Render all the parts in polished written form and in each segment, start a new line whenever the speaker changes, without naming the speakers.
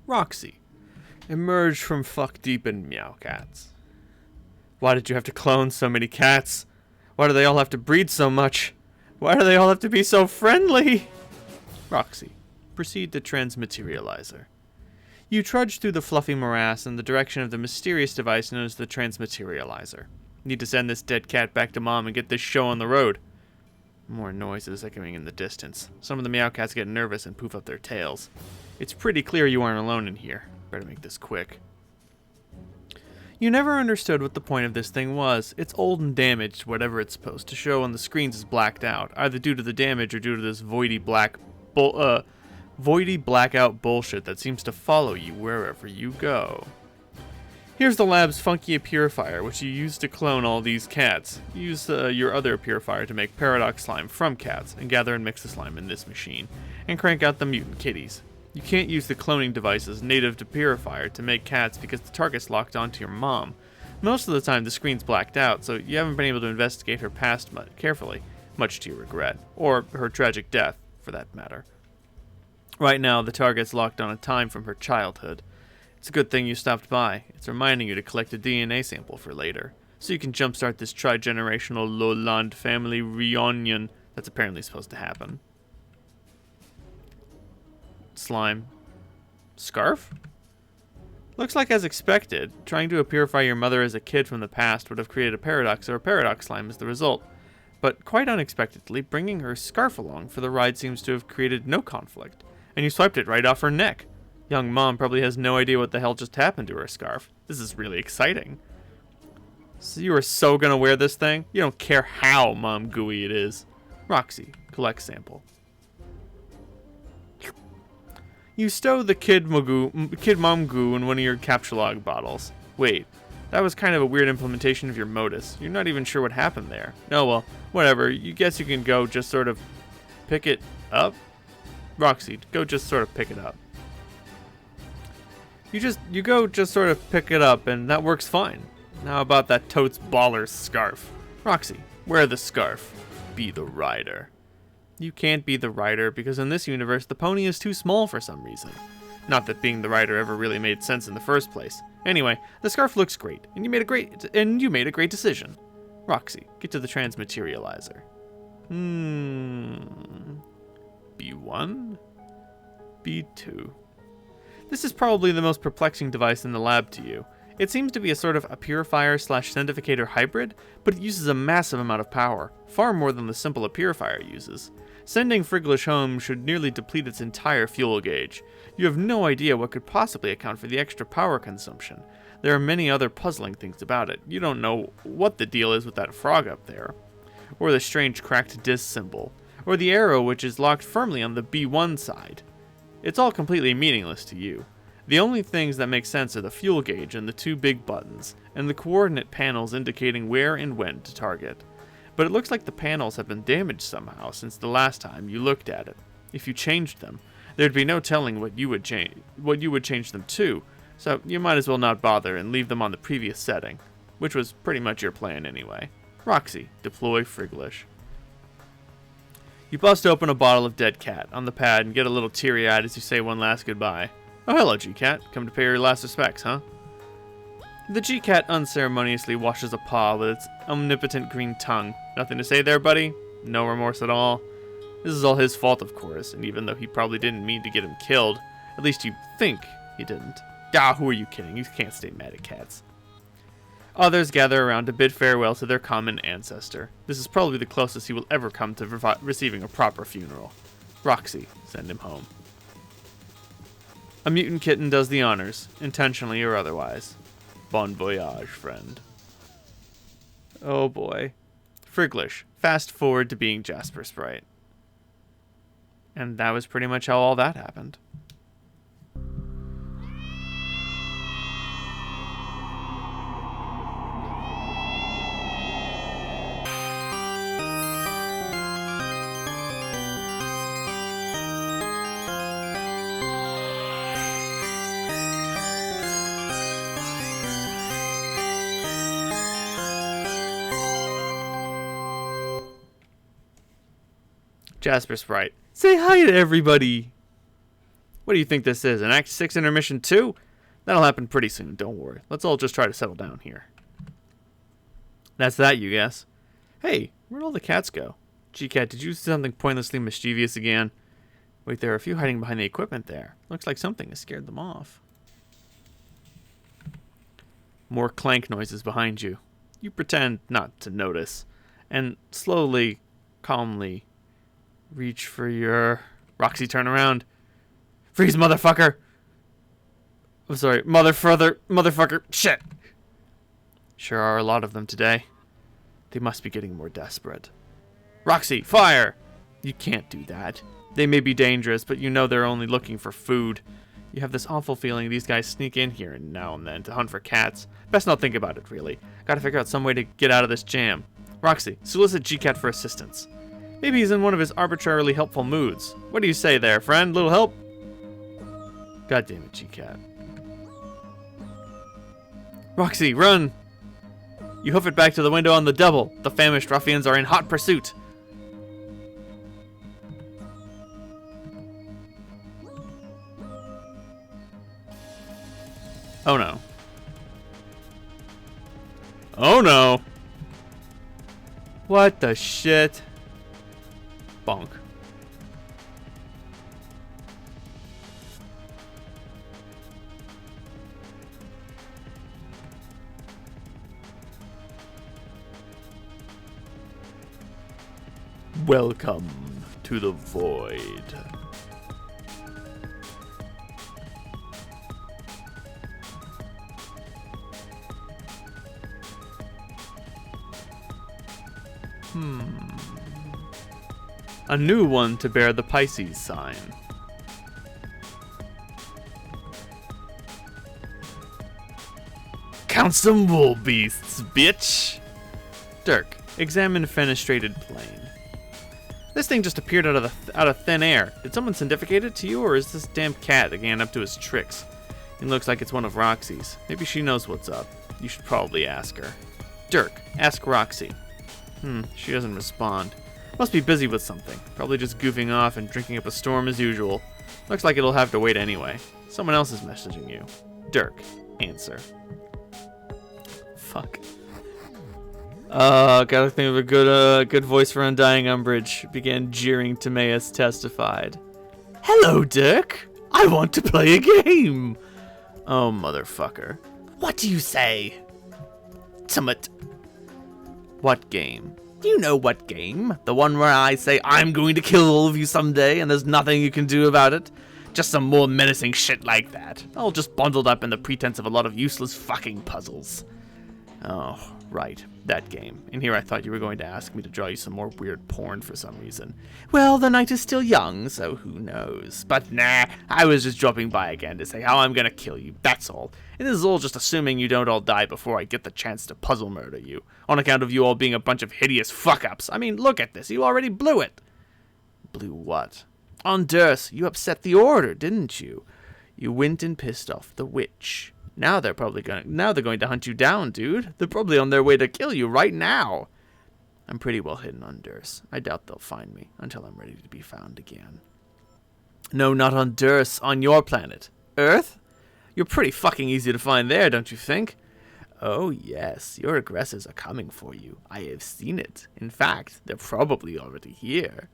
Roxy emerged from fuck deep in meow cats. Why did you have to clone so many cats? Why do they all have to breed so much? Why do they all have to be so friendly? Roxy, proceed to Transmaterializer. You trudge through the fluffy morass in the direction of the mysterious device known as the Transmaterializer. Need to send this dead cat back to Mom and get this show on the road. More noises echoing in the distance. Some of the meow cats get nervous and poof up their tails. It's pretty clear you aren't alone in here. Better make this quick. You never understood what the point of this thing was. It's old and damaged, whatever it's supposed to show on the screens is blacked out, either due to the damage or due to this voidy blackout bullshit that seems to follow you wherever you go. Here's the lab's funky purifier, which you use to clone all these cats. Use your other purifier to make paradox slime from cats, and gather and mix the slime in this machine, and crank out the mutant kitties. You can't use the cloning devices native to Purifier to make cats because the target's locked onto your mom. Most of the time the screen's blacked out, so you haven't been able to investigate her past carefully, much to your regret, or her tragic death, for that matter. Right now, the target's locked on a time from her childhood. It's a good thing you stopped by. It's reminding you to collect a DNA sample for later, so you can jumpstart this tri-generational Lowland family reunion that's apparently supposed to happen. Slime. Scarf? Looks like as expected. Trying to purify your mother as a kid from the past would have created a paradox, or a paradox slime is the result. But quite unexpectedly, bringing her scarf along for the ride seems to have created no conflict, and you swiped it right off her neck. Young Mom probably has no idea what the hell just happened to her scarf. This is really exciting. So you are so gonna wear this thing? You don't care how mom gooey it is. Roxy, collect sample. You stow the kid mom goo in one of your captcha bottles. Wait, that was kind of a weird implementation of your modus. You're not even sure what happened there. Oh well, whatever. You guess you can go just sort of pick it up? Roxy, go just sort of pick it up. You go just sort of pick it up, and that works fine. How about that totes baller scarf? Roxy, wear the scarf. Be the rider. You can't be the rider because in this universe the pony is too small for some reason. Not that being the rider ever really made sense in the first place. Anyway, the scarf looks great, and you made a great decision. Roxy, get to the Transmaterializer. B1? B2. This is probably the most perplexing device in the lab to you. It seems to be a sort of a purifier/sanctificator hybrid, but it uses a massive amount of power, far more than the simple a purifier uses. Sending Friglish home should nearly deplete its entire fuel gauge. You have no idea what could possibly account for the extra power consumption. There are many other puzzling things about it. You don't know what the deal is with that frog up there, or the strange cracked disc symbol, or the arrow which is locked firmly on the B1 side. It's all completely meaningless to you. The only things that make sense are the fuel gauge and the two big buttons, and the coordinate panels indicating where and when to target. But it looks like the panels have been damaged somehow since the last time you looked at it. If you changed them, there'd be no telling what you would change them to, so you might as well not bother and leave them on the previous setting, which was pretty much your plan anyway. Roxy, deploy Friglish. You bust open a bottle of dead cat on the pad and get a little teary-eyed as you say one last goodbye. Oh, hello, G-Cat. Come to pay your last respects, huh? The G-Cat unceremoniously washes a paw with its omnipotent green tongue. Nothing to say there, buddy? No remorse at all? This is all his fault, of course, and even though he probably didn't mean to get him killed, at least you think he didn't. Ah, who are you kidding? You can't stay mad at cats. Others gather around to bid farewell to their common ancestor. This is probably the closest he will ever come to receiving a proper funeral. Roxy, send him home. A mutant kitten does the honors, intentionally or otherwise. Bon voyage, friend. Oh boy. Friglish, fast forward to being Jasper Sprite. And that was pretty much how all that happened. Jasper Sprite, say hi to everybody. What do you think this is, an Act 6 intermission 2? That'll happen pretty soon, don't worry. Let's all just try to settle down here. That's that, you guess. Hey, where'd all the cats go? G-Cat, did you see something pointlessly mischievous again? Wait, there are a few hiding behind the equipment there. Looks like something has scared them off. More clank noises behind you. You pretend not to notice, and slowly, calmly, reach for your... Roxy, turn around. Freeze, motherfucker! I'm sorry, motherfucker, shit! Sure are a lot of them today. They must be getting more desperate. Roxy, fire! You can't do that. They may be dangerous, but you know they're only looking for food. You have this awful feeling these guys sneak in here now and then to hunt for cats. Best not think about it, really. Gotta figure out some way to get out of this jam. Roxy, solicit G-Cat for assistance. Maybe he's in one of his arbitrarily helpful moods. What do you say there, friend? Little help? God damn it, G-Cat. Roxy, run! You hoof it back to the window on the double. The famished ruffians are in hot pursuit. Oh no. Oh no. What the shit? Bonk. Welcome to the void. A new one to bear the Pisces sign. Count some wool beasts, bitch! Dirk, examine fenestrated plane. This thing just appeared out of thin air. Did someone syndificate it to you, or is this damn cat again up to his tricks? It looks like it's one of Roxy's. Maybe she knows what's up. You should probably ask her. Dirk, ask Roxy. She doesn't respond. Must be busy with something. Probably just goofing off and drinking up a storm as usual. Looks like it'll have to wait anyway. Someone else is messaging you. Dirk, answer. Fuck. Gotta think of a good voice for Undying Umbrage. Began jeering Timaeus testified. Hello, Dirk. I want to play a game. Oh, motherfucker. What do you say? Timid. What game? Do you know what game? The one where I say I'm going to kill all of you someday and there's nothing you can do about it? Just some more menacing shit like that. All just bundled up in the pretense of a lot of useless fucking puzzles. Oh, right. That game. And here I thought you were going to ask me to draw you some more weird porn for some reason. Well, the night is still young, so who knows? But nah, I was just dropping by again to say how I'm gonna kill you, that's all. And this is all just assuming you don't all die before I get the chance to puzzle murder you, on account of you all being a bunch of hideous fuck-ups. I mean, look at this, you already blew it. Blew what? On Durs, you upset the order, didn't you? You went and pissed off the witch. Now they're going to hunt you down, dude. They're probably on their way to kill you right now. I'm pretty well hidden on Durs. I doubt they'll find me until I'm ready to be found again. No, not on Durs, on your planet. Earth? You're pretty fucking easy to find there, don't you think? Oh yes, your aggressors are coming for you. I have seen it. In fact, they're probably already here.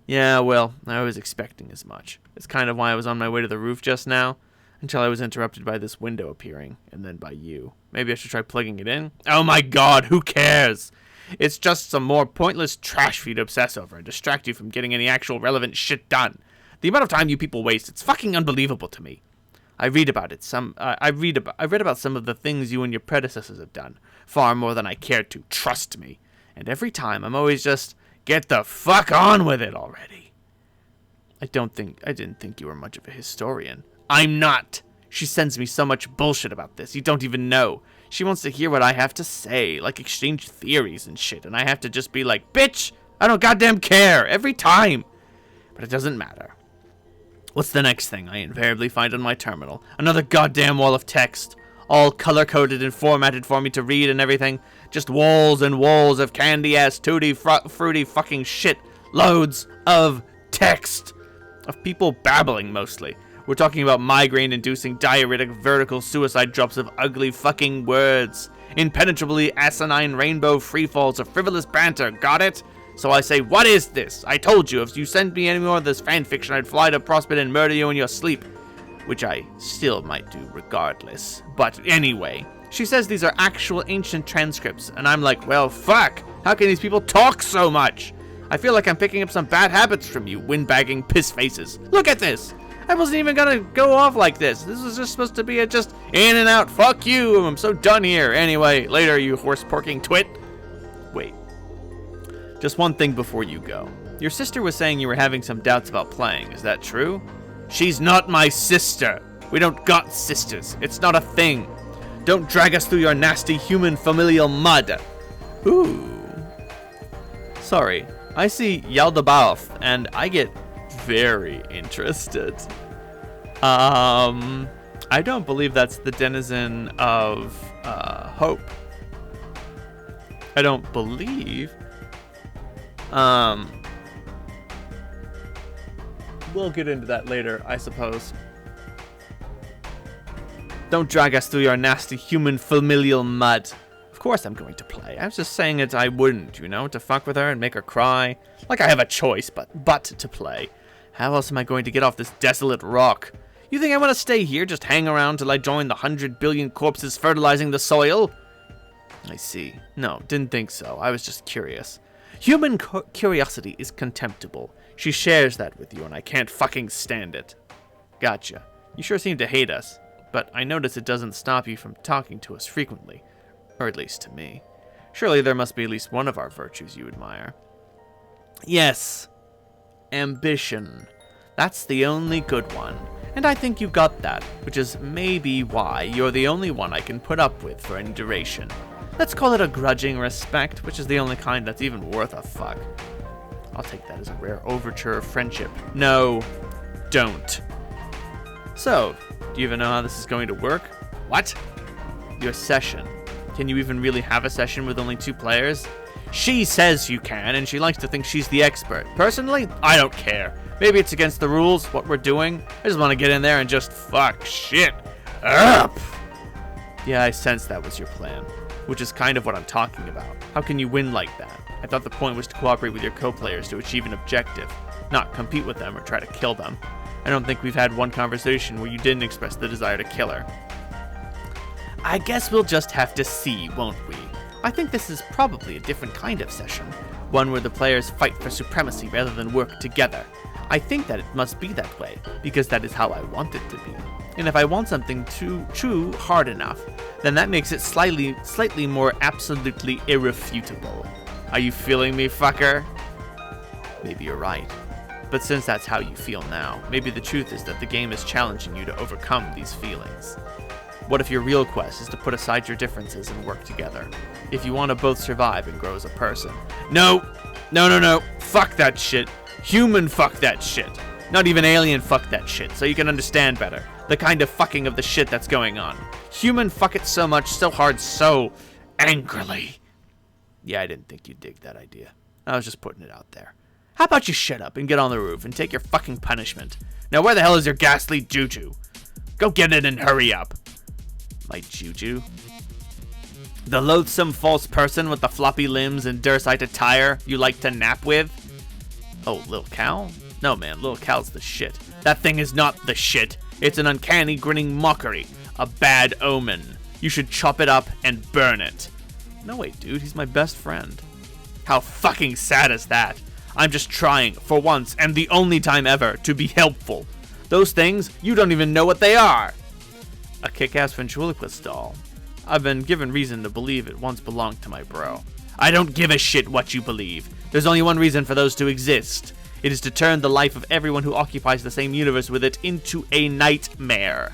Yeah, well, I was expecting as much. It's kind of why I was on my way to the roof just now. Until I was interrupted by this window appearing, and then by you. Maybe I should try plugging it in? Oh my god, who cares? It's just some more pointless trash for you to obsess over and distract you from getting any actual relevant shit done. The amount of time you people waste, it's fucking unbelievable to me. I read about some of the things you and your predecessors have done, far more than I cared to, trust me. And every time, I'm always just, get the fuck on with it already. I didn't think you were much of a historian. I'm not. She sends me so much bullshit about this, you don't even know. She wants to hear what I have to say, like exchange theories and shit, and I have to just be like, bitch, I don't goddamn care, every time. But it doesn't matter. What's the next thing I invariably find on my terminal? Another goddamn wall of text, all color-coded and formatted for me to read and everything. Just walls and walls of candy-ass, tutti fruity fucking shit. Loads of text. Of people babbling, mostly. We're talking about migraine-inducing diuretic vertical suicide drops of ugly fucking words. Impenetrably asinine rainbow freefalls of frivolous banter, got it? So I say, what is this? I told you, if you sent me any more of this fanfiction, I'd fly to Prospect and murder you in your sleep. Which I still might do regardless. But anyway, she says these are actual ancient transcripts, and I'm like, well, fuck! How can these people talk so much? I feel like I'm picking up some bad habits from you, windbagging piss faces. Look at this! I wasn't even gonna go off like this. This was just supposed to be a just in and out, fuck you, I'm so done here. Anyway, later, you horse-porking twit. Wait. Just one thing before you go. Your sister was saying you were having some doubts about playing, is that true? She's not my sister. We don't got sisters. It's not a thing. Don't drag us through your nasty human familial mud. Ooh. Sorry. I see Yaldabaoth, and I get very interested. I don't believe that's the denizen of Hope. I don't believe. We'll get into that later, I suppose. Don't drag us through your nasty human familial mud. Of course I'm going to play. I was just saying it I wouldn't, you know, to fuck with her and make her cry. Like I have a choice, but to play. How else am I going to get off this desolate rock? You think I want to stay here, just hang around till I join the 100 billion corpses fertilizing the soil? I see. No, didn't think so. I was just curious. Human curiosity is contemptible. She shares that with you, and I can't fucking stand it. Gotcha. You sure seem to hate us, but I notice it doesn't stop you from talking to us frequently. Or at least to me. Surely there must be at least one of our virtues you admire. Yes. Ambition. That's the only good one. And I think you got that, which is maybe why you're the only one I can put up with for any duration. Let's call it a grudging respect, which is the only kind that's even worth a fuck. I'll take that as a rare overture of friendship. No, don't. So, do you even know how this is going to work? What? Your session. Can you even really have a session with only 2 players? She says you can, and she likes to think she's the expert. Personally, I don't care. Maybe it's against the rules, what we're doing. I just want to get in there and just fuck shit up. Yeah, I sense that was your plan, which is kind of what I'm talking about. How can you win like that? I thought the point was to cooperate with your co-players to achieve an objective, not compete with them or try to kill them. I don't think we've had one conversation where you didn't express the desire to kill her. I guess we'll just have to see, won't we? I think this is probably a different kind of session, one where the players fight for supremacy rather than work together. I think that it must be that way, because that is how I want it to be. And if I want something true hard enough, then that makes it slightly more absolutely irrefutable. Are you feeling me, fucker? Maybe you're right. But since that's how you feel now, maybe the truth is that the game is challenging you to overcome these feelings. What if your real quest is to put aside your differences and work together? If you want to both survive and grow as a person. No. Fuck that shit. Human fuck that shit. Not even alien fuck that shit, so you can understand better. The kind of fucking of the shit that's going on. Human fuck it so much, so hard, so angrily. Yeah, I didn't think you'd dig that idea. I was just putting it out there. How about you shut up and get on the roof and take your fucking punishment? Now where the hell is your ghastly juju? Go get it and hurry up. My juju? The loathsome false person with the floppy limbs and Dursite attire you like to nap with? Oh, Lil Cal? No, man, Lil Cal's the shit. That thing is not the shit. It's an uncanny grinning mockery. A bad omen. You should chop it up and burn it. No, wait, dude, he's my best friend. How fucking sad is that? I'm just trying, for once, and the only time ever, to be helpful. Those things, you don't even know what they are. A kick-ass ventriloquist doll. I've been given reason to believe it once belonged to my bro. I don't give a shit what you believe. There's only one reason for those to exist. It is to turn the life of everyone who occupies the same universe with it into a nightmare.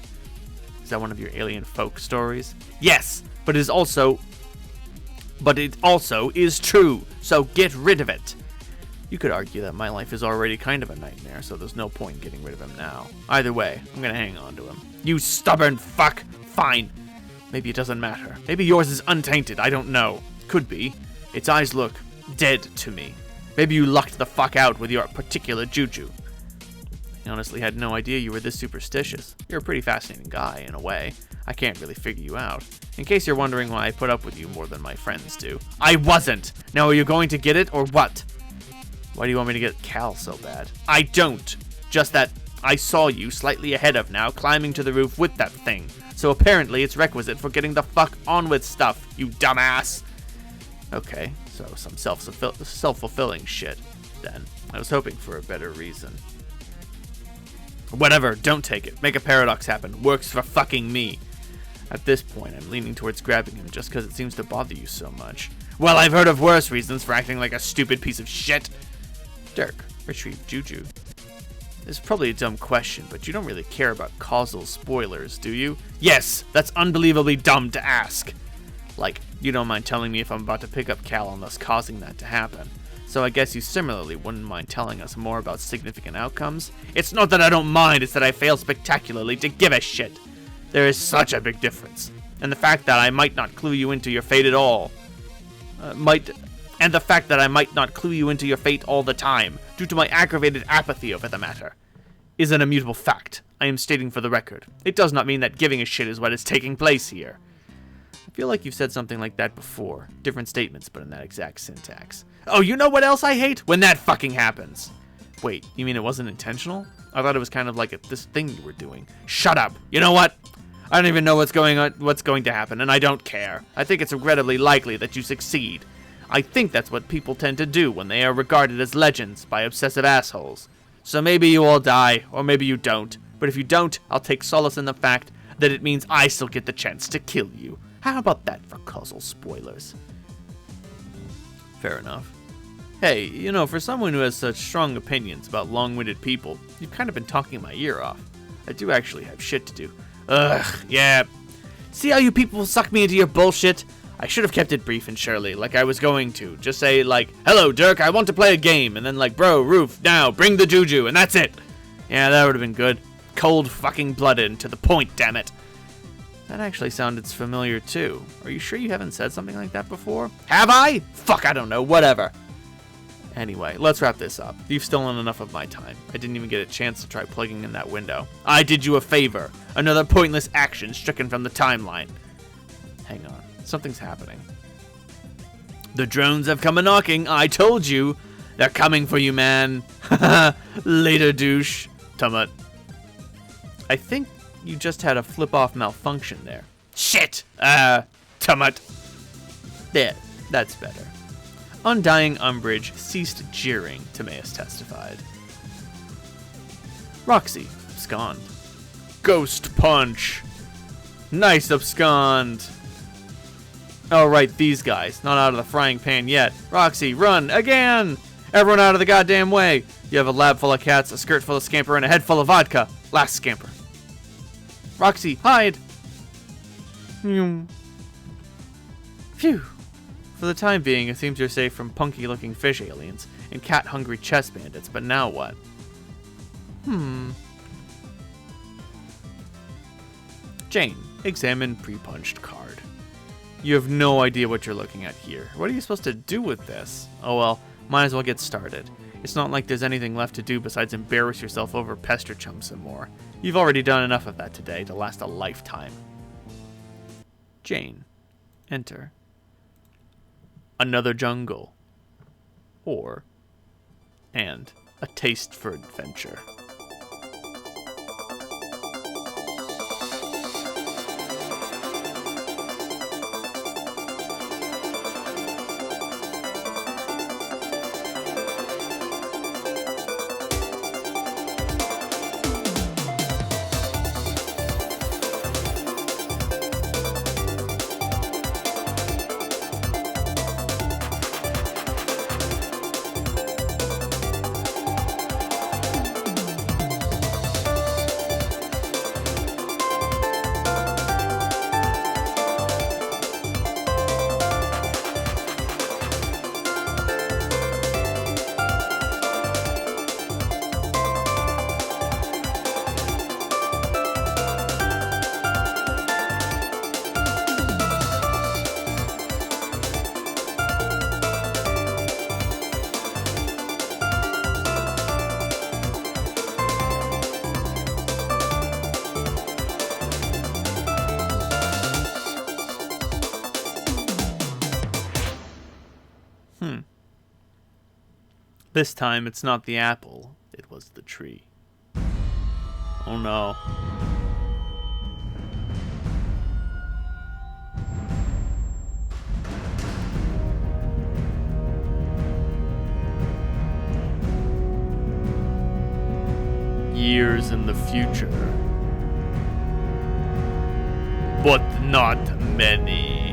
Is that one of your alien folk stories? Yes, but it also is true, so get rid of it. You could argue that my life is already kind of a nightmare, so there's no point in getting rid of him now. Either way, I'm gonna hang on to him. You stubborn fuck! Fine. Maybe it doesn't matter. Maybe yours is untainted, I don't know. Could be. Its eyes look dead to me. Maybe you lucked the fuck out with your particular juju. I honestly had no idea you were this superstitious. You're a pretty fascinating guy, in a way. I can't really figure you out. In case you're wondering why I put up with you more than my friends do. I wasn't! Now are you going to get it, or what? Why do you want me to get Cal so bad? I don't! Just that I saw you slightly ahead of now climbing to the roof with that thing. So apparently it's requisite for getting the fuck on with stuff, you dumbass! Okay, so some self-fulfilling shit, then. I was hoping for a better reason. Whatever, don't take it. Make a paradox happen. Works for fucking me. At this point, I'm leaning towards grabbing him just because it seems to bother you so much. Well, I've heard of worse reasons for acting like a stupid piece of shit. Dirk, retrieve Juju. This is probably a dumb question, but you don't really care about causal spoilers, do you? Yes, that's unbelievably dumb to ask. Like, you don't mind telling me if I'm about to pick up Cal and thus causing that to happen. So I guess you similarly wouldn't mind telling us more about significant outcomes? It's not that I don't mind, it's that I fail spectacularly to give a shit. There is such a big difference. And the fact that I might not clue you into your fate at all. And the fact that I might not clue you into your fate all the time, due to my aggravated apathy over the matter, is an immutable fact. I am stating for the record. It does not mean that giving a shit is what is taking place here. I feel like you've said something like that before. Different statements, but in that exact syntax. Oh, you know what else I hate? When that fucking happens. Wait, you mean it wasn't intentional? I thought it was kind of like this thing you were doing. Shut up. You know what? I don't even know what's going to happen, and I don't care. I think it's regrettably likely that you succeed. I think that's what people tend to do when they are regarded as legends by obsessive assholes. So maybe you all die, or maybe you don't. But if you don't, I'll take solace in the fact that it means I still get the chance to kill you. How about that for causal spoilers? Fair enough. Hey, you know, for someone who has such strong opinions about long-winded people, you've kind of been talking my ear off. I do actually have shit to do. Ugh, yeah. See how you people suck me into your bullshit? I should have kept it brief and surely, like I was going to. Just say, like, hello, Dirk, I want to play a game. And then, like, bro, Roof, now, bring the Juju, and that's it. Yeah, that would have been good. Cold fucking blooded and to the point, damn it. That actually sounded familiar, too. Are you sure you haven't said something like that before? Have I? Fuck, I don't know, whatever. Anyway, let's wrap this up. You've stolen enough of my time. I didn't even get a chance to try plugging in that window. I did you a favor. Another pointless action stricken from the timeline. Hang on. Something's happening. The drones have come a-knocking. I told you. They're coming for you, man. Later, douche. Tumut. I think you just had a flip-off malfunction there. Shit! Tumut. There. That's better. Undying umbrage ceased jeering, Timaeus testified. Roxy, abscond. Ghost punch. Nice abscond. Oh, right, these guys. Not out of the frying pan yet. Roxy, run, again! Everyone out of the goddamn way. You have a lab full of cats, a skirt full of scamper, and a head full of vodka. Last scamper. Roxy, hide! Phew. For the time being, it seems you're safe from punky-looking fish aliens and cat-hungry chess bandits, but now what? Jane, examine pre-punched card. You have no idea what you're looking at here. What are you supposed to do with this? Oh well, might as well get started. It's not like there's anything left to do besides embarrass yourself over Pester Chum some more. You've already done enough of that today to last a lifetime. Jane, enter. Another jungle. And a taste for adventure. This time it's not the apple, it was the tree. Oh no. Years in the future. But not many.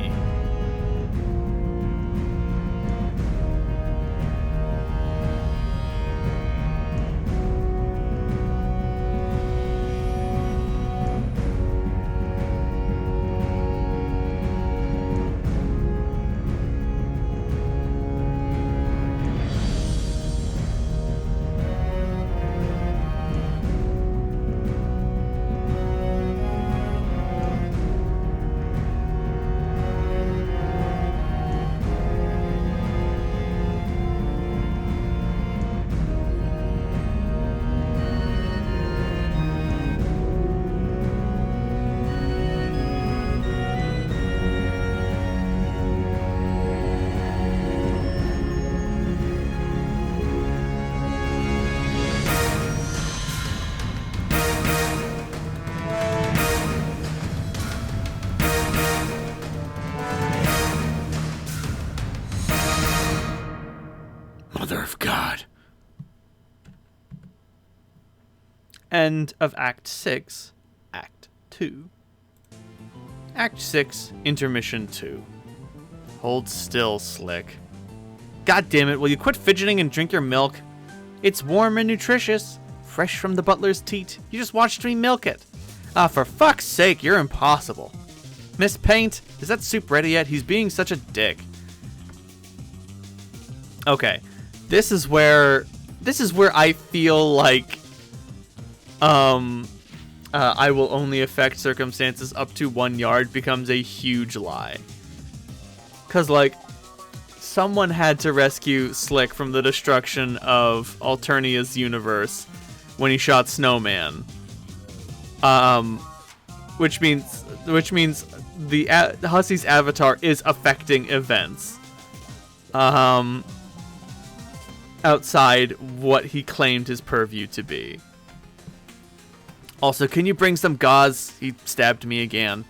Mother of God. End of Act 6, Act 2. Act 6, Intermission 2. Hold still, Slick. God damn it, will you quit fidgeting and drink your milk? It's warm and nutritious, fresh from the butler's teat. You just watched me milk it. Ah, for fuck's sake, you're impossible. Miss Paint, is that soup ready yet? He's being such a dick. Okay. This is where I feel like I will only affect circumstances up to 1 yard becomes a huge lie. Cause like someone had to rescue Slick from the destruction of Alternia's universe when he shot Snowman. Which means the Hussy's avatar is affecting events. Outside what he claimed his purview to be. Also, can you bring some gauze? He stabbed me again.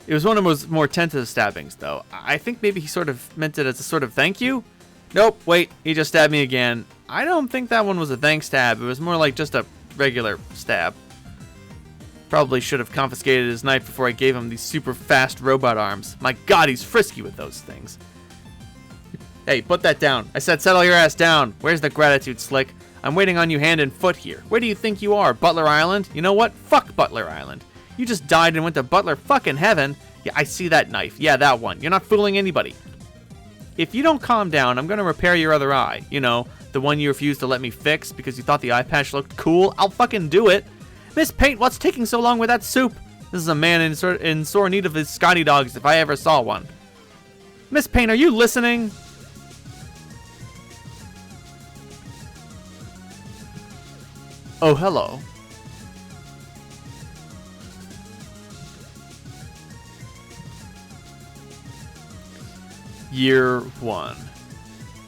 It was one of his more tentative stabbings, though. I think maybe he sort of meant it as a sort of thank you? Nope, wait, he just stabbed me again. I don't think that one was a thank stab. It was more like just a regular stab. Probably should have confiscated his knife before I gave him these super fast robot arms. My God, he's frisky with those things. Hey, put that down. I said settle your ass down. Where's the gratitude, Slick? I'm waiting on you hand and foot here. Where do you think you are, Butler Island? You know what? Fuck Butler Island. You just died and went to Butler fucking heaven. Yeah, I see that knife. Yeah, that one. You're not fooling anybody. If you don't calm down, I'm gonna repair your other eye. You know, the one you refused to let me fix because you thought the eye patch looked cool. I'll fucking do it. Miss Paint, what's taking so long with that soup? This is a man in sore need of his Scotty dogs if I ever saw one. Miss Paint, are you listening? Oh, hello. Year 1.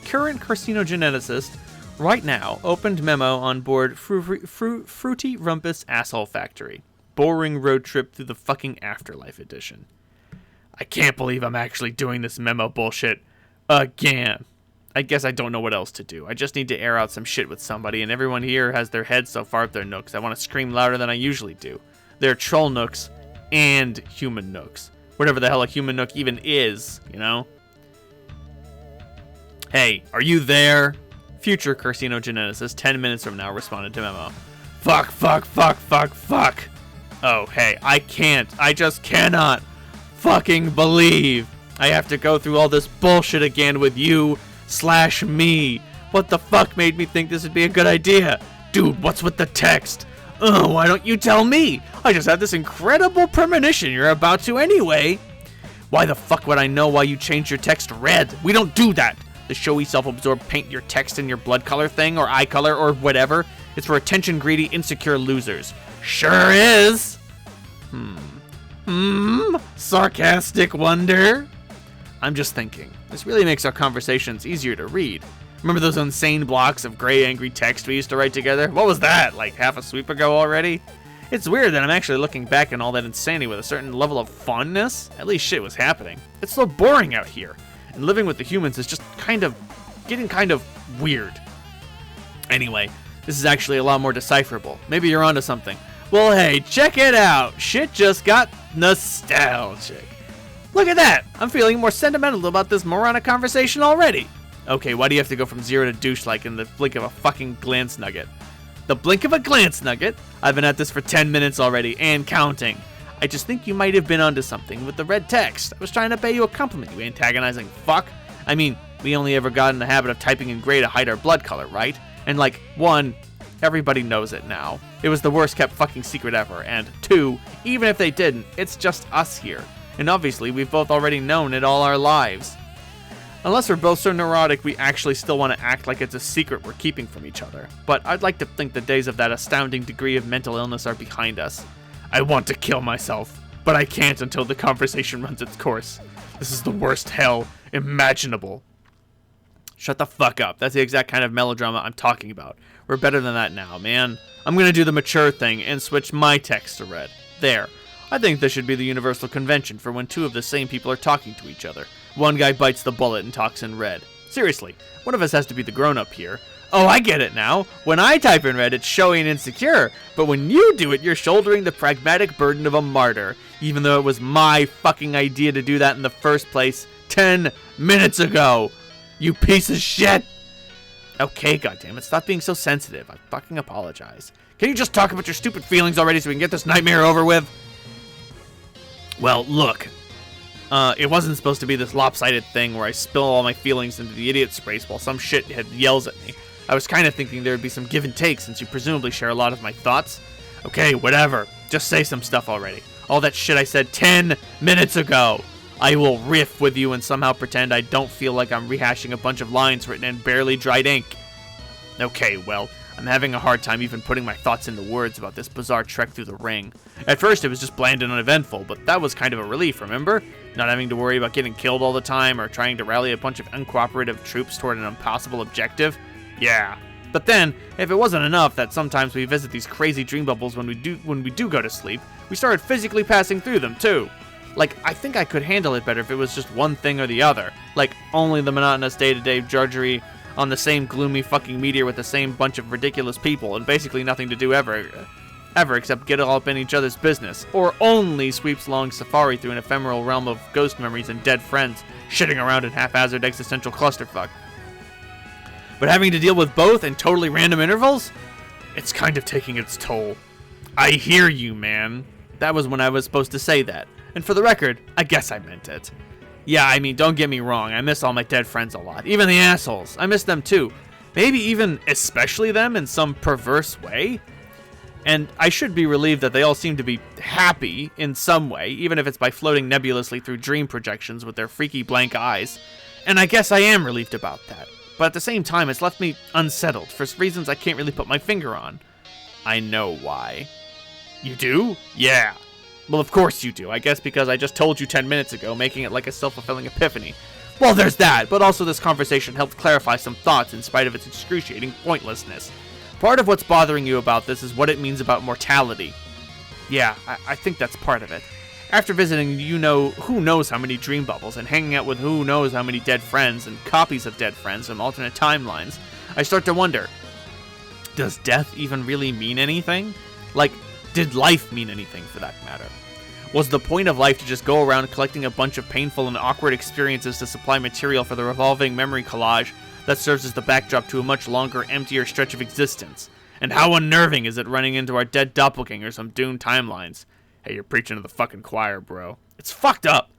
Current carcinogeneticist, right now, opened memo on board Fruity Rumpus Asshole Factory. Boring road trip through the fucking Afterlife edition. I can't believe I'm actually doing this memo bullshit again. I guess I don't know what else to do. I just need to air out some shit with somebody, and everyone here has their heads so far up their nooks. I want to scream louder than I usually do. They're troll nooks and human nooks. Whatever the hell a human nook even is, you know? Hey, are you there? Future carcinogeneticist, 10 minutes from now, responded to memo. Fuck. Oh, hey, I just cannot fucking believe I have to go through all this bullshit again with you/me. What the fuck made me think this would be a good idea? Dude, what's with the text? Oh, why don't you tell me? I just had this incredible premonition you're about to anyway. Why the fuck would I know why you changed your text red? We don't do that. The showy self-absorbed paint your text in your blood color thing or eye color or whatever. It's for attention-greedy, insecure losers. Sure is. Sarcastic wonder? I'm just thinking. This really makes our conversations easier to read. Remember those insane blocks of gray angry text we used to write together? What was that, like half a sweep ago already? It's weird that I'm actually looking back on all that insanity with a certain level of fondness. At least shit was happening. It's so boring out here, and living with the humans is just getting kind of weird. Anyway, this is actually a lot more decipherable. Maybe you're onto something. Well, hey, check it out. Shit just got nostalgic. Look at that. I'm feeling more sentimental about this moronic conversation already. Okay, why do you have to go from 0 to douche like in the blink of a fucking glance nugget? The blink of a glance nugget? I've been at this for 10 minutes already, and counting. I just think you might have been onto something with the red text. I was trying to pay you a compliment, you antagonizing fuck. I mean, we only ever got in the habit of typing in gray to hide our blood color, right? And like, 1, everybody knows it now. It was the worst kept fucking secret ever. And 2, even if they didn't, it's just us here. And obviously, we've both already known it all our lives. Unless we're both so neurotic, we actually still want to act like it's a secret we're keeping from each other. But I'd like to think the days of that astounding degree of mental illness are behind us. I want to kill myself, but I can't until the conversation runs its course. This is the worst hell imaginable. Shut the fuck up. That's the exact kind of melodrama I'm talking about. We're better than that now, man. I'm gonna do the mature thing and switch my text to red. There. I think this should be the universal convention for when two of the same people are talking to each other. One guy bites the bullet and talks in red. Seriously, one of us has to be the grown-up here. Oh, I get it now. When I type in red, it's showy and insecure. But when you do it, you're shouldering the pragmatic burden of a martyr. Even though it was my fucking idea to do that in the first place 10 minutes ago. You piece of shit! Okay, goddammit, stop being so sensitive. I fucking apologize. Can you just talk about your stupid feelings already so we can get this nightmare over with? Well, look. It wasn't supposed to be this lopsided thing where I spill all my feelings into the idiot space while some shithead yells at me. I was kind of thinking there would be some give and take since you presumably share a lot of my thoughts. Okay, whatever. Just say some stuff already. All that shit I said 10 minutes ago. I will riff with you and somehow pretend I don't feel like I'm rehashing a bunch of lines written in barely dried ink. Okay, well, I'm having a hard time even putting my thoughts into words about this bizarre trek through the ring. At first it was just bland and uneventful, but that was kind of a relief, remember? Not having to worry about getting killed all the time or trying to rally a bunch of uncooperative troops toward an impossible objective. Yeah. But then, if it wasn't enough that sometimes we visit these crazy dream bubbles when we do go to sleep, we started physically passing through them too. Like, I think I could handle it better if it was just one thing or the other. Like, only the monotonous day-to-day drudgery on the same gloomy fucking meteor with the same bunch of ridiculous people and basically nothing to do ever except get all up in each other's business. Or only sweeps-long safari through an ephemeral realm of ghost memories and dead friends shitting around in haphazard existential clusterfuck. But having to deal with both in totally random intervals? It's kind of taking its toll. I hear you, man. That was when I was supposed to say that. And for the record, I guess I meant it. Yeah, I mean, don't get me wrong, I miss all my dead friends a lot. Even the assholes. I miss them too. Maybe even especially them in some perverse way. And I should be relieved that they all seem to be happy in some way, even if it's by floating nebulously through dream projections with their freaky blank eyes. And I guess I am relieved about that. But at the same time, it's left me unsettled for reasons I can't really put my finger on. I know why. You do? Yeah. Well, of course you do. I guess because I just told you 10 minutes ago, making it like a self-fulfilling epiphany. Well, there's that, but also this conversation helped clarify some thoughts in spite of its excruciating pointlessness. Part of what's bothering you about this is what it means about mortality. Yeah, I think that's part of it. After visiting who knows how many dream bubbles and hanging out with who knows how many dead friends and copies of dead friends from alternate timelines, I start to wonder, does death even really mean anything? Like, did life mean anything for that matter? Was the point of life to just go around collecting a bunch of painful and awkward experiences to supply material for the revolving memory collage that serves as the backdrop to a much longer, emptier stretch of existence? And how unnerving is it running into our dead doppelgangers on doomed timelines? Hey, you're preaching to the fucking choir, bro. It's fucked up.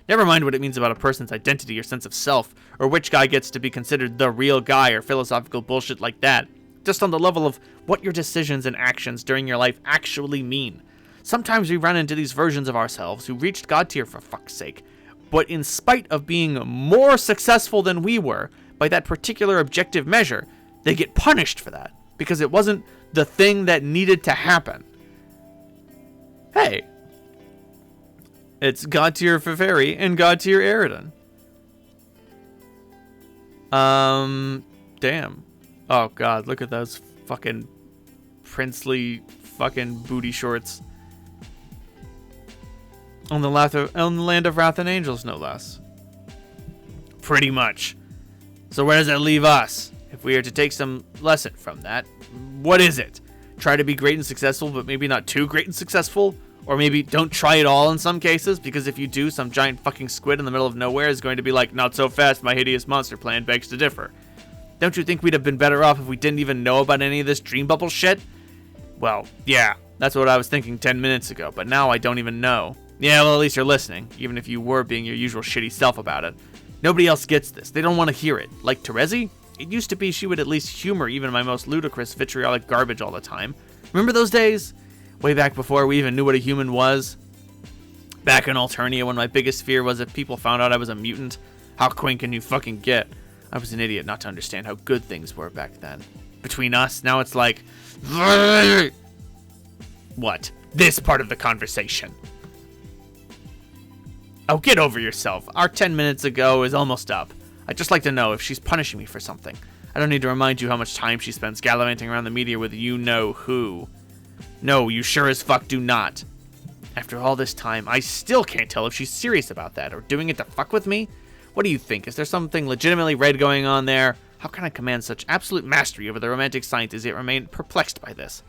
Never mind what it means about a person's identity or sense of self, or which guy gets to be considered the real guy or philosophical bullshit like that. Just on the level of what your decisions and actions during your life actually mean. Sometimes we run into these versions of ourselves who reached God tier for fuck's sake, but in spite of being more successful than we were by that particular objective measure, they get punished for that because it wasn't the thing that needed to happen. Hey, it's God tier for Fairy and God tier Eridan. damn. Oh, God, look at those fucking princely fucking booty shorts. On the land of Wrath and Angels, no less. Pretty much. So where does that leave us? If we are to take some lesson from that, what is it? Try to be great and successful, but maybe not too great and successful? Or maybe don't try it all in some cases, because if you do, some giant fucking squid in the middle of nowhere is going to be like, not so fast, my hideous monster plan begs to differ. Don't you think we'd have been better off if we didn't even know about any of this dream bubble shit? Well, yeah, that's what I was thinking 10 minutes ago, but now I don't even know. Yeah, well, at least you're listening, even if you were being your usual shitty self about it. Nobody else gets this. They don't want to hear it. Like Terezi? It used to be she would at least humor even my most ludicrous, vitriolic garbage all the time. Remember those days? Way back before we even knew what a human was? Back in Alternia, when my biggest fear was if people found out I was a mutant. How quaint can you fucking get? I was an idiot not to understand how good things were back then. Between us, now it's like... What? This part of the conversation. Oh, get over yourself. Our 10 minutes ago is almost up. I'd just like to know if she's punishing me for something. I don't need to remind you how much time she spends gallivanting around the media with you-know-who. No, you sure as fuck do not. After all this time, I still can't tell if she's serious about that or doing it to fuck with me. What do you think? Is there something legitimately red going on there? How can I command such absolute mastery over the romantic sciences yet remain perplexed by this?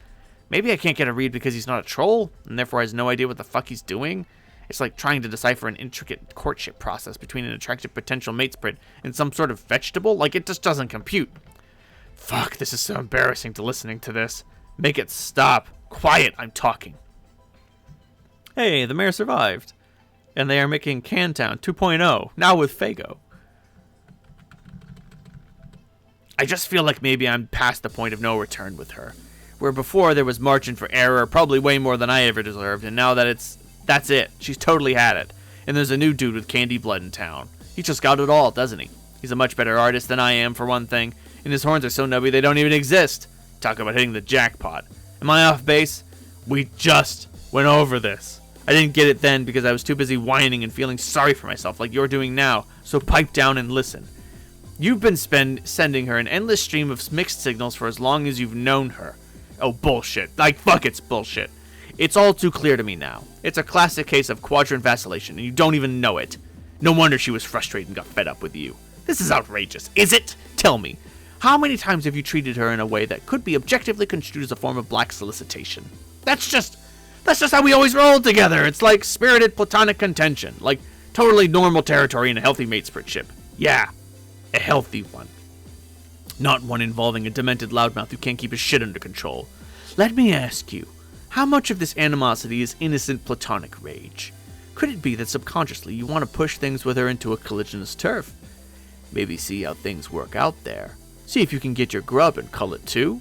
Maybe I can't get a read because he's not a troll, and therefore has no idea what the fuck he's doing? It's like trying to decipher an intricate courtship process between an attractive potential mate spread and some sort of vegetable. Like, it just doesn't compute. Fuck, this is so embarrassing to listening to this. Make it stop. Quiet, I'm talking. Hey, the mayor survived. And they are making Cantown 2.0, now with Fago. I just feel like maybe I'm past the point of no return with her. Where before there was margin for error, probably way more than I ever deserved, and now that that's it. She's totally had it. And there's a new dude with candy blood in town. He just got it all, doesn't he? He's a much better artist than I am, for one thing, and his horns are so nubby they don't even exist. Talk about hitting the jackpot. Am I off base? We just went over this. I didn't get it then because I was too busy whining and feeling sorry for myself like you're doing now, so pipe down and listen. You've been sending her an endless stream of mixed signals for as long as you've known her. Oh, bullshit. Like, fuck, it's bullshit. It's all too clear to me now. It's a classic case of quadrant vacillation, and you don't even know it. No wonder she was frustrated and got fed up with you. This is outrageous. Is it? Tell me. How many times have you treated her in a way that could be objectively construed as a form of black solicitation? That's just how we always roll together. It's like spirited platonic contention. Like totally normal territory in a healthy matespritship. Yeah, a healthy one. Not one involving a demented loudmouth who can't keep his shit under control. Let me ask you, how much of this animosity is innocent platonic rage? Could it be that subconsciously you want to push things with her into a collisionist turf? Maybe see how things work out there. See if you can get your grub and cull it too.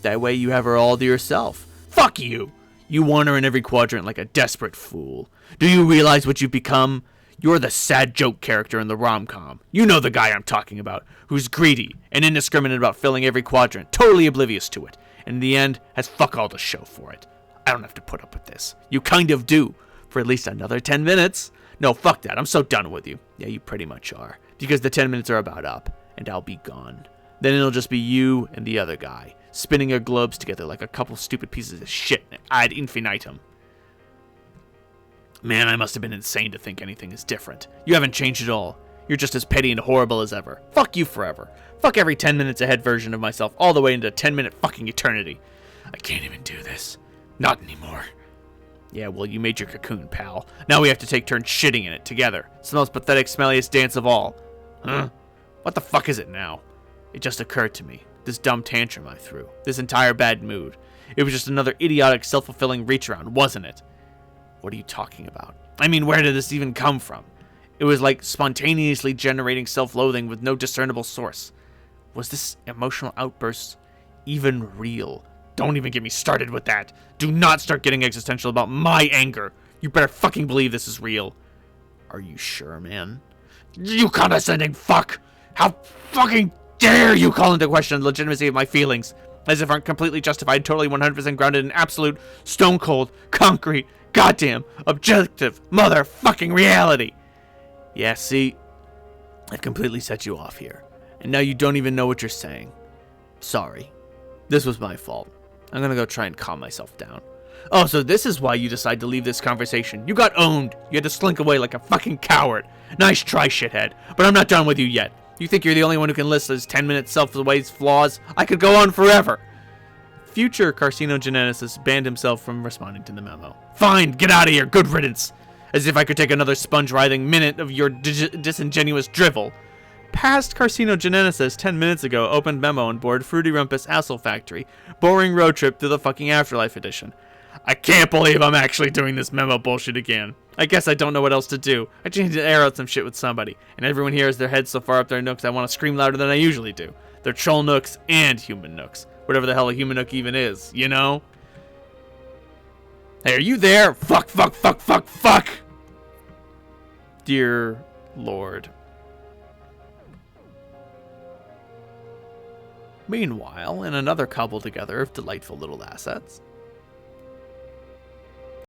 That way you have her all to yourself. Fuck you! You want her in every quadrant like a desperate fool. Do you realize what you've become? You're the sad joke character in the rom-com. You know the guy I'm talking about, who's greedy and indiscriminate about filling every quadrant, totally oblivious to it, and in the end has fuck all to show for it. I don't have to put up with this. You kind of do, for at least another 10 minutes. No, fuck that, I'm so done with you. Yeah, you pretty much are, because the 10 minutes are about up, and I'll be gone. Then it'll just be you and the other guy, spinning your globes together like a couple stupid pieces of shit ad infinitum. Man, I must have been insane to think anything is different. You haven't changed at all. You're just as petty and horrible as ever. Fuck you forever. Fuck every 10 minutes ahead version of myself all the way into 10-minute fucking eternity. I can't even do this. Not anymore. Yeah, well, you made your cocoon, pal. Now we have to take turns shitting in it together. It's the most pathetic, smelliest dance of all. Huh? What the fuck is it now? It just occurred to me. This dumb tantrum I threw. This entire bad mood. It was just another idiotic, self-fulfilling reach-around, wasn't it? What are you talking about? I mean, where did this even come from? It was like spontaneously generating self-loathing with no discernible source. Was this emotional outburst even real? Don't even get me started with that. Do not start getting existential about my anger. You better fucking believe this is real. Are you sure, man? You condescending fuck! How fucking dare you call into question the legitimacy of my feelings, as if aren't completely justified, totally 100% grounded in absolute, stone-cold, concrete, goddamn, objective, motherfucking reality. Yeah, see, I've completely set you off here. and now you don't even know what you're saying. Sorry. This was my fault. I'm gonna go try and calm myself down. Oh, so this is why you decided to leave this conversation. You got owned. You had to slink away like a fucking coward. Nice try, shithead. But I'm not done with you yet. You think you're the only one who can list his 10-minute self-away's flaws? I could go on forever. Future carcinogeneticist banned himself from responding to the memo. Fine, get out of here. Good riddance. As if I could take another sponge-writhing minute of your disingenuous drivel. Past carcinogeneticist 10 minutes ago opened memo on board Fruity Rumpus Assel Factory. Boring road trip through the fucking Afterlife edition. I can't believe I'm actually doing this memo bullshit again. I guess I don't know what else to do. I just need to air out some shit with somebody. And everyone here has their heads so far up their nooks I want to scream louder than I usually do. They're troll nooks and human nooks. Whatever the hell a human nook even is, you know? Hey, are you there? Fuck, fuck, fuck, fuck, fuck! Dear Lord. Meanwhile, in another cobbled together of delightful little assets,